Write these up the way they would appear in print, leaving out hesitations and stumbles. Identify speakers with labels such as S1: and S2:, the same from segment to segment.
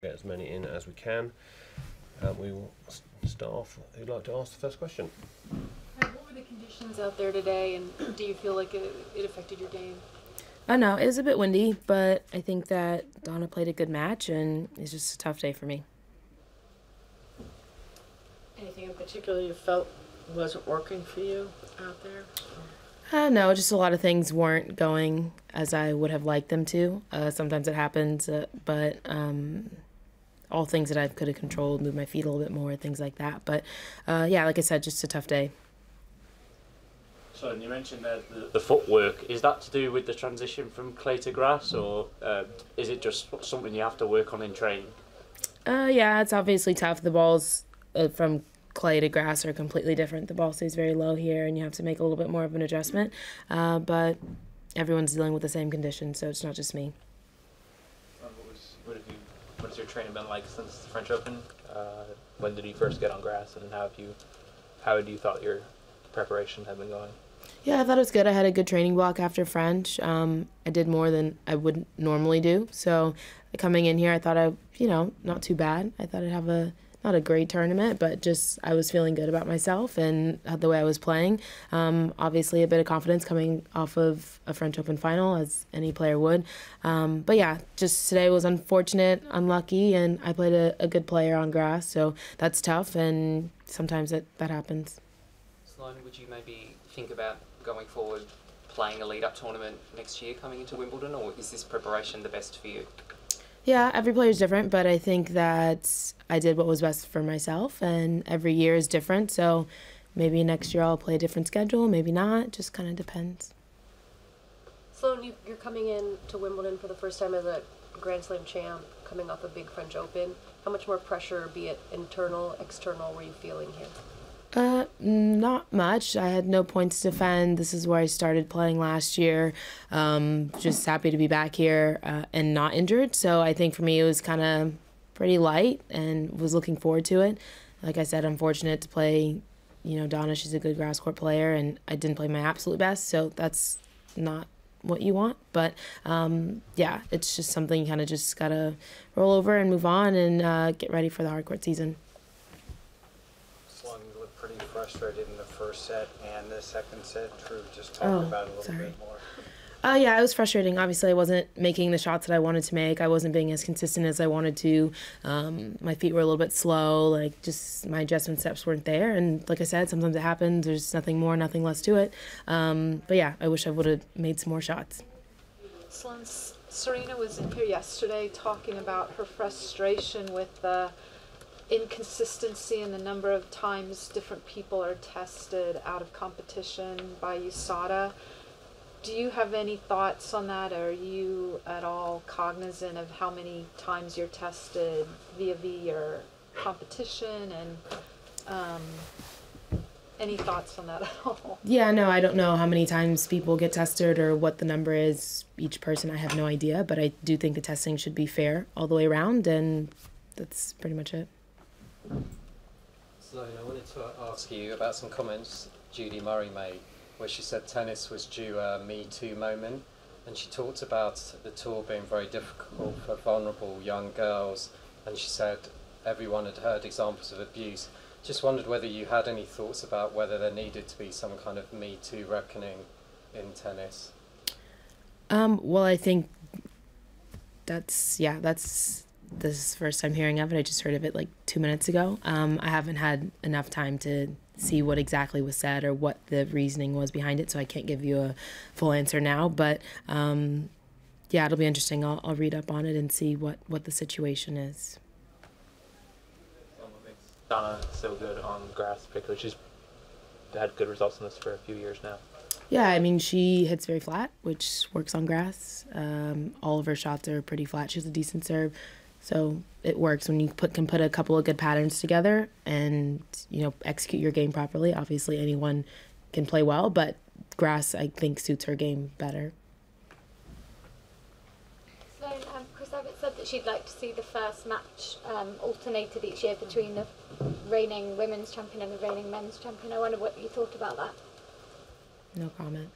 S1: Get as many in as we can. We will start off. Who'd like to ask the first question?
S2: What were the conditions out there today, and do you feel like it affected your game?
S3: I know it was a bit windy, but I think that Donna played a good match, and it's just a tough day for me.
S4: Anything in particular you felt wasn't working for you out there?
S3: No, just a lot of things weren't going as I would have liked them to. Sometimes it happens, but all things that I could have controlled, move my feet a little bit more, things like that. But yeah, like I said, just a tough day.
S5: So you mentioned that the footwork, is that to do with the transition from clay to grass, or is it just something you have to work on in training?
S3: Yeah, it's obviously tough. The balls from clay to grass are completely different. The ball stays very low here, and you have to make a little bit more of an adjustment. But everyone's dealing with the same conditions, so it's not just me.
S6: What has your training been like since the French Open? When did you first get on grass, and how had you thought your preparation had been going?
S3: Yeah, I thought it was good. I had a good training block after French. I did more than I would normally do. So coming in here, I thought not too bad. I thought I'd have not a great tournament, but just I was feeling good about myself and the way I was playing. Obviously, a bit of confidence coming off of a French Open final, as any player would. But yeah, just today was unfortunate, unlucky, and I played a good player on grass, so that's tough, and sometimes that happens.
S6: Sloane, would you maybe think about going forward playing a lead-up tournament next year coming into Wimbledon, or is this preparation the best for you?
S3: Yeah, every player is different, but I think that I did what was best for myself, and every year is different, so maybe next year I'll play a different schedule, maybe not, just kind of depends.
S2: Sloane, you're coming in to Wimbledon for the first time as a Grand Slam champ, coming off a big French Open. How much more pressure, be it internal, external, were you feeling here?
S3: Not much. I had no points to defend. This is where I started playing last year. Just happy to be back here and not injured. So I think for me it was kind of pretty light and was looking forward to it. Like I said, I'm fortunate to play, Donna, she's a good grass court player, and I didn't play my absolute best, so that's not what you want. But yeah, it's just something you kind of just got to roll over and move on and get ready for the hard court season.
S7: Pretty frustrated in the first set and the second set. Drew, just talk about it a little bit more.
S3: Yeah, it was frustrating. Obviously, I wasn't making the shots that I wanted to make. I wasn't being as consistent as I wanted to. My feet were a little bit slow. Just my adjustment steps weren't there. And like I said, sometimes it happens. There's nothing more, nothing less to it. But yeah, I wish I would have made some more shots.
S4: Sloane, Serena was in here yesterday talking about her frustration with the inconsistency in the number of times different people are tested out of competition by USADA. Do you have any thoughts on that? Are you at all cognizant of how many times you're tested via your competition, and any thoughts on that at all?
S3: Yeah, no, I don't know how many times people get tested or what the number is each person. I have no idea, but I do think the testing should be fair all the way around, and that's pretty much it.
S8: Sloane, I wanted to ask you about some comments Judy Murray made, where she said tennis was due a Me Too moment, and she talked about the tour being very difficult for vulnerable young girls, and she said everyone had heard examples of abuse. Just wondered whether you had any thoughts about whether there needed to be some kind of Me Too reckoning in tennis.
S3: Well, I think this is the first time hearing of it. I just heard of it like 2 minutes ago. I haven't had enough time to see what exactly was said or what the reasoning was behind it, so I can't give you a full answer now. But yeah, it'll be interesting. I'll read up on it and see what the situation is.
S6: What makes Donna so good on grass, particularly? She's had good results in this for a few years now.
S3: Yeah, I mean, she hits very flat, which works on grass. All of her shots are pretty flat. She has a decent serve. So it works when you can put a couple of good patterns together and, execute your game properly. Obviously, anyone can play well, but grass, I think, suits her game better.
S9: So, Chris Evans said that she'd like to see the first match alternated each year between the reigning women's champion and the reigning men's champion. I wonder what you thought about that.
S3: No comment.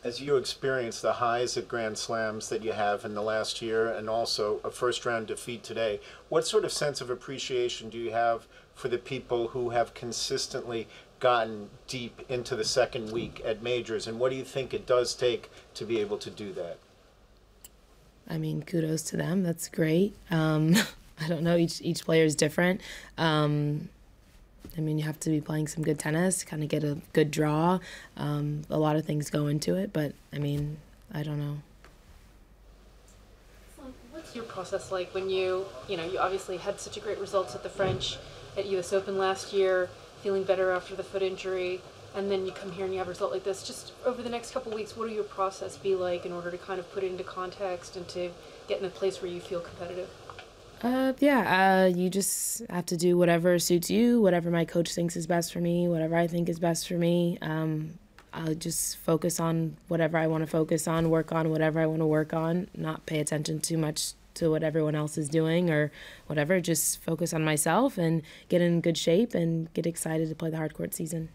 S10: as you experience the highs at Grand Slams that you have in the last year and also a first-round defeat today, what sort of sense of appreciation do you have for the people who have consistently gotten deep into the second week at majors, and what do you think it does take to be able to do that?
S3: I mean, kudos to them. That's great. I don't know. Each player is different. I mean, you have to be playing some good tennis, kind of get a good draw. A lot of things go into it, but I mean, I don't know.
S11: What's your process like when you obviously had such a great results at the French, at US Open last year, feeling better after the foot injury, and then you come here and you have a result like this. Just over the next couple of weeks, what will your process be like in order to kind of put it into context and to get in a place where you feel competitive?
S3: You just have to do whatever suits you, whatever my coach thinks is best for me, whatever I think is best for me. I'll just focus on whatever I want to focus on, work on whatever I want to work on, not pay attention too much to what everyone else is doing or whatever. Just focus on myself and get in good shape and get excited to play the hard court season.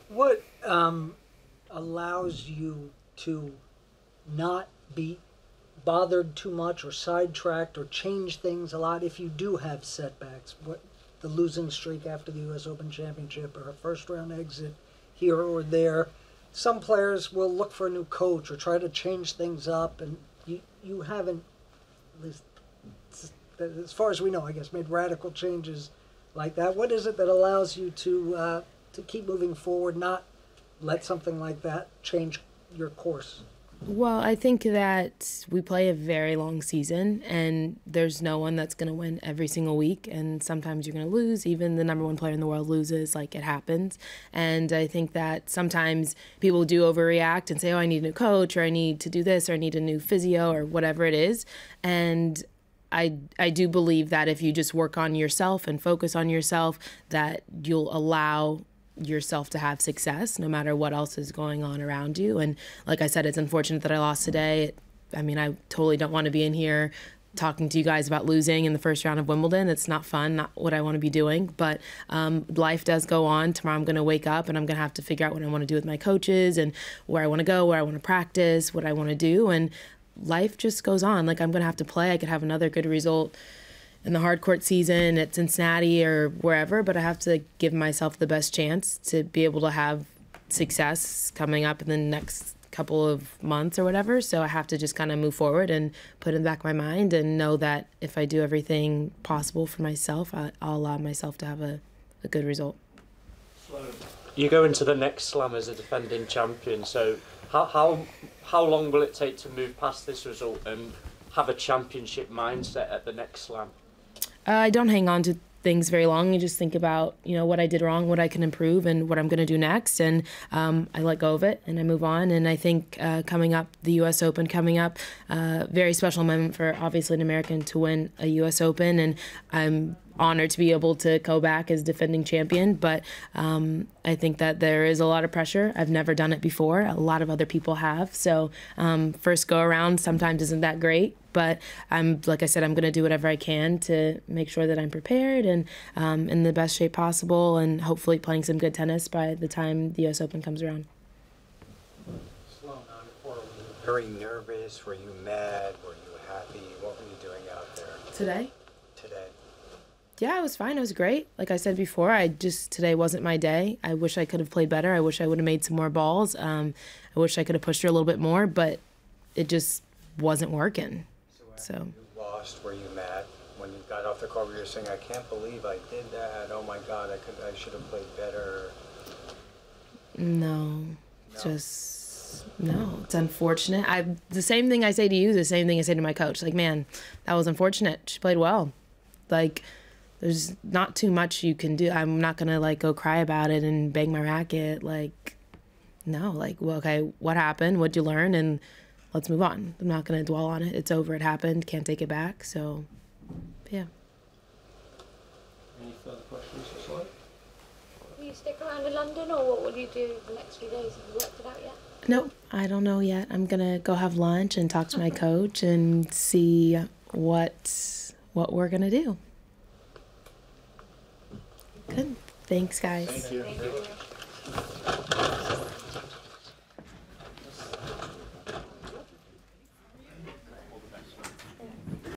S12: What allows you to not be bothered too much or sidetracked or change things a lot if you do have setbacks? What, the losing streak after the U.S. Open Championship or a first-round exit here or there. Some players will look for a new coach or try to change things up, and you haven't, at least as far as we know, I guess, made radical changes like that. What is it that allows you to keep moving forward, not let something like that change your course?
S3: Well, I think that we play a very long season, and there's no one that's going to win every single week, and sometimes you're going to lose. Even the number one player in the world loses, like, it happens. And I think that sometimes people do overreact and say, oh, I need a new coach, or I need to do this, or I need a new physio, or whatever it is. And I do believe that if you just work on yourself and focus on yourself, that you'll allow yourself to have success no matter what else is going on around you. And like I said, it's unfortunate that I lost today. I mean, I totally don't want to be in here talking to you guys about losing in the first round of Wimbledon. It's not fun, not what I want to be doing, but life does go on. Tomorrow I'm going to wake up and I'm going to have to figure out what I want to do with my coaches and where I want to go, where I want to practice, what I want to do, and life just goes on. Like, I'm going to have to play. I could have another good result in the hard court season at Cincinnati or wherever, but I have to give myself the best chance to be able to have success coming up in the next couple of months or whatever. So I have to just kind of move forward and put in the back of my mind and know that if I do everything possible for myself, I'll allow myself to have a good result.
S5: You go into the next slam as a defending champion, so how long will it take to move past this result and have a championship mindset at the next slam?
S3: I don't hang on to things very long. I just think about, what I did wrong, what I can improve, and what I'm going to do next. And I let go of it and I move on. And I think coming up, the U.S. Open coming up, very special moment for obviously an American to win a U.S. Open. And I'm honored to be able to go back as defending champion. But I think that there is a lot of pressure. I've never done it before. A lot of other people have. So first go around sometimes isn't that great. But like I said, I'm going to do whatever I can to make sure that I'm prepared and in the best shape possible, and hopefully playing some good tennis by the time the U.S. Open comes around.
S7: Sloane, were you very nervous? Were you mad? Were you happy? What were you doing out there?
S3: Today?
S7: Today.
S3: Yeah, it was fine. It was great. Like I said before, today wasn't my day. I wish I could have played better. I wish I would have made some more balls. I wish I could have pushed her a little bit more, but it just wasn't working. So
S7: you lost, were you mad? When you got off the court, you were saying, I can't believe I did that. Oh my God, I should have played better.
S3: No. It's unfortunate. The same thing I say to you, the same thing I say to my coach. Like, man, that was unfortunate. She played well. Like, there's not too much you can do. I'm not going to, go cry about it and bang my racket. No. Well, okay, what happened? What'd you learn? And let's move on. I'm not going to dwell on it. It's over. It happened. Can't take it back. So, yeah.
S1: Any further questions for Sloane?
S9: Will you stick around in London, or what will you do the next few days? Have you worked it out yet?
S3: Nope. I don't know yet. I'm going to go have lunch and talk to my coach and see what we're going to do. Good. Thanks, guys.
S10: Thank you.
S9: Thank you.